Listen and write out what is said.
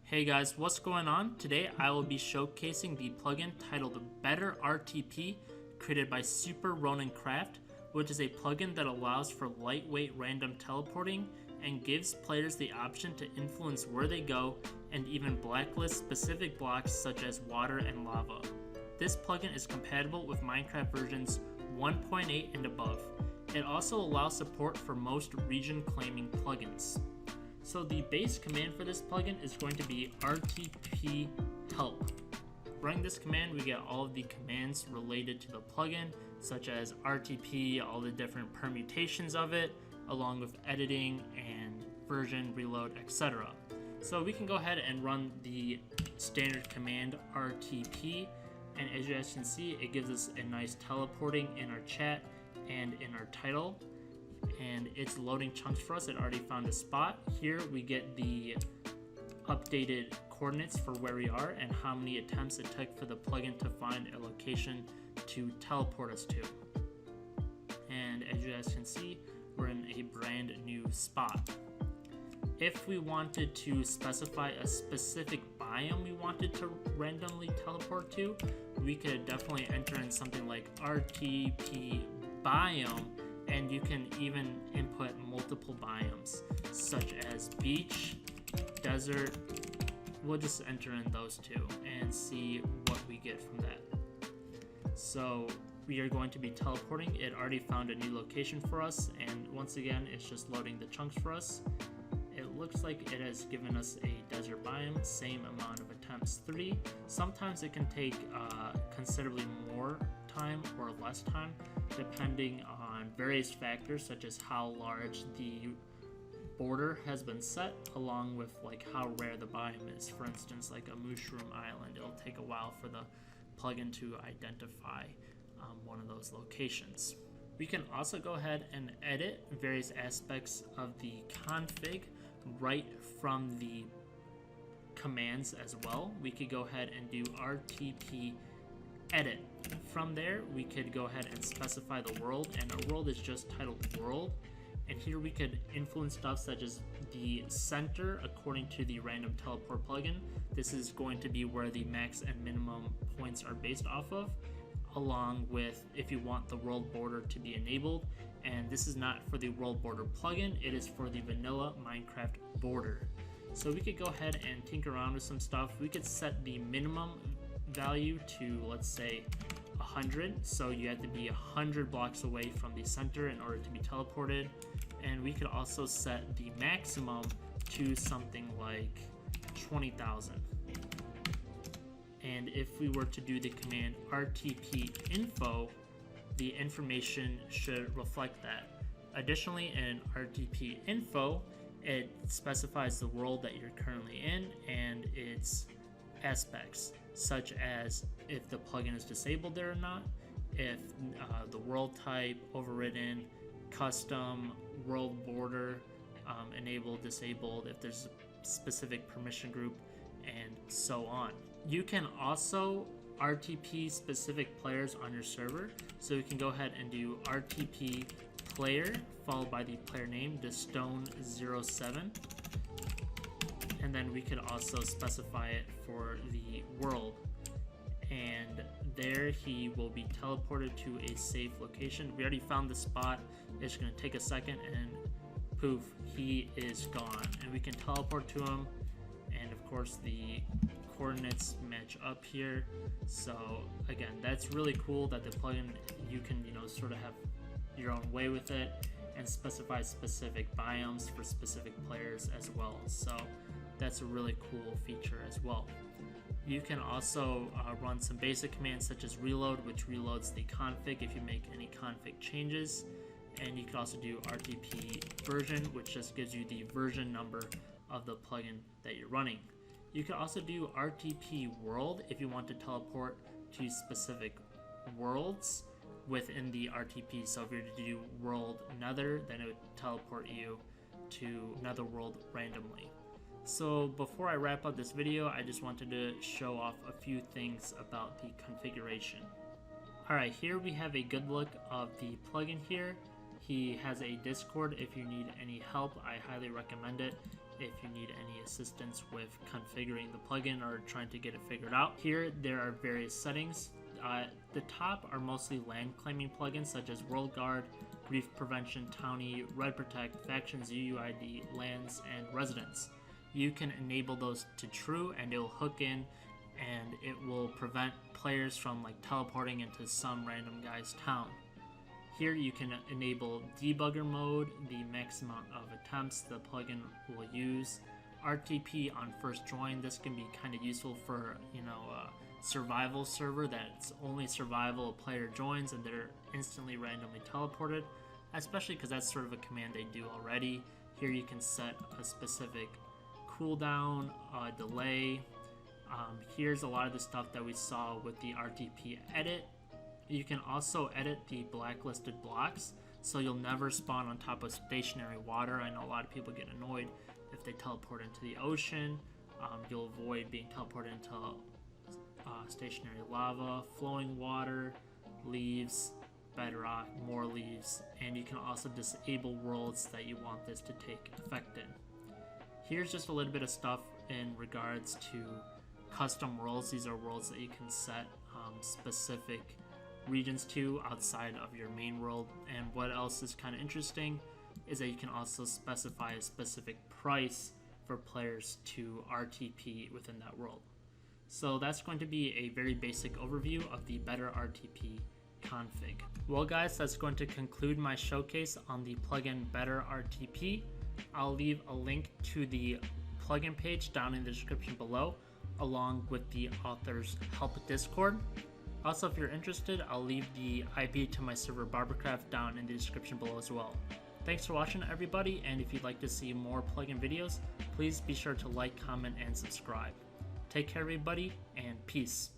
Hey guys, what's going on? Today I will be showcasing the plugin titled Better RTP created by SuperRonanCraft, which is a plugin that allows for lightweight random teleporting and gives players the option to influence where they go and even blacklist specific blocks such as water and lava. This plugin is compatible with Minecraft versions 1.8 and above. It also allows support for most region claiming plugins. So the base command for this plugin is going to be RTP help. Running this command, we get all of the commands related to the plugin, such as RTP, all the different permutations of it, along with editing and version, reload, etc. So we can go ahead and run the standard command RTP, and as you guys can see, it gives us a nice teleporting in our chat and in our title. And it's loading chunks for us. It already found a spot. Here we get the updated coordinates for where we are and how many attempts it took for the plugin to find a location to teleport us to. And as you guys can see, we're in a brand new spot. If we wanted to specify a specific biome we wanted to randomly teleport to, we could definitely enter in something like RTP biome, and you can even input multiple biomes such as beach, desert. We'll just enter in those two and see what we get from that. So we are going to be teleporting. It already found a new location for us, and once again it's just loading the chunks for us. It looks like it has given us a desert biome, same amount of attempts, 3. Sometimes it can take considerably more time or less time depending on various factors such as how large the border has been set, along with like how rare the biome is. For instance, like a mushroom island, it'll take a while for the plugin to identify one of those locations. We can also go ahead and edit various aspects of the config right from the commands as well. We could go ahead and do RTP edit. From there, we could go ahead and specify the world, and our world is just titled world. And here we could influence stuff such as the center according to the random teleport plugin. This is going to be where the max and minimum points are based off of, along with if you want the world border to be enabled. And this is not for the world border plugin, it is for the vanilla Minecraft border. So we could go ahead and tinker around with some stuff. We could set the minimum value to, let's say, 100, so you have to be 100 blocks away from the center in order to be teleported. And we could also set the maximum to something like 20,000. And if we were to do the command RTP info, the information should reflect that. Additionally, in RTP info, it specifies the world that you're currently in and its aspects, such as if the plugin is disabled there or not, if the world type, overridden, custom, world border, enabled, disabled, if there's a specific permission group, and so on. You can also RTP specific players on your server, so you can go ahead and do RTP player followed by the player name, Stone07, and then we could also specify it for the world, and there he will be teleported to a safe location. We already found the spot. It's going to take a second, and poof, he is gone, and we can teleport to him. And of course the coordinates match up here. So again, that's really cool that the plugin, you can sort of have your own way with it and specify specific biomes for specific players as well. So that's a really cool feature as well. You can also run some basic commands such as reload, which reloads the config if you make any config changes. And you can also do RTP version, which just gives you the version number of the plugin that you're running. You can also do RTP world if you want to teleport to specific worlds within the RTP. So if you were to do world nether, then it would teleport you to another world randomly. So before I wrap up this video, I just wanted to show off a few things about the configuration. Alright, here we have a good look of the plugin here. He has a Discord if you need any help. I highly recommend it. if you need any assistance with configuring the plugin or trying to get it figured out. Here there are various settings. The top are mostly land claiming plugins such as World Guard, Grief Prevention, Townie, Red Protect, Factions UUID, Lands, and Residents. You can enable those to true and it will hook in and it will prevent players from like teleporting into some random guy's town. Here you can enable debugger mode, the max amount of attempts the plugin will use. RTP on first join, this can be kind of useful for, a survival server that's only survival a player joins and they're instantly randomly teleported, especially because that's sort of a command they do already. Here you can set a specific cooldown, delay. Here's a lot of the stuff that we saw with the RTP edit. You can also edit the blacklisted blocks, so you'll never spawn on top of stationary water. I know a lot of people get annoyed if they teleport into the ocean. You'll avoid being teleported into stationary lava, flowing water, leaves, bedrock, more leaves, and you can also disable worlds that you want this to take effect in. Here's just a little bit of stuff in regards to custom worlds. These are worlds that you can set specific regions to outside of your main world. And what else is kind of interesting is that you can also specify a specific price for players to RTP within that world. So that's going to be a very basic overview of the Better RTP config. Well guys, that's going to conclude my showcase on the plugin Better RTP. I'll leave a link to the plugin page down in the description below, along with the author's help Discord. Also, if you're interested, I'll leave the IP to my server Barbercraft down in the description below as well. Thanks for watching everybody, and if you'd like to see more plugin videos, please be sure to like, comment, and subscribe. Take care everybody, and peace.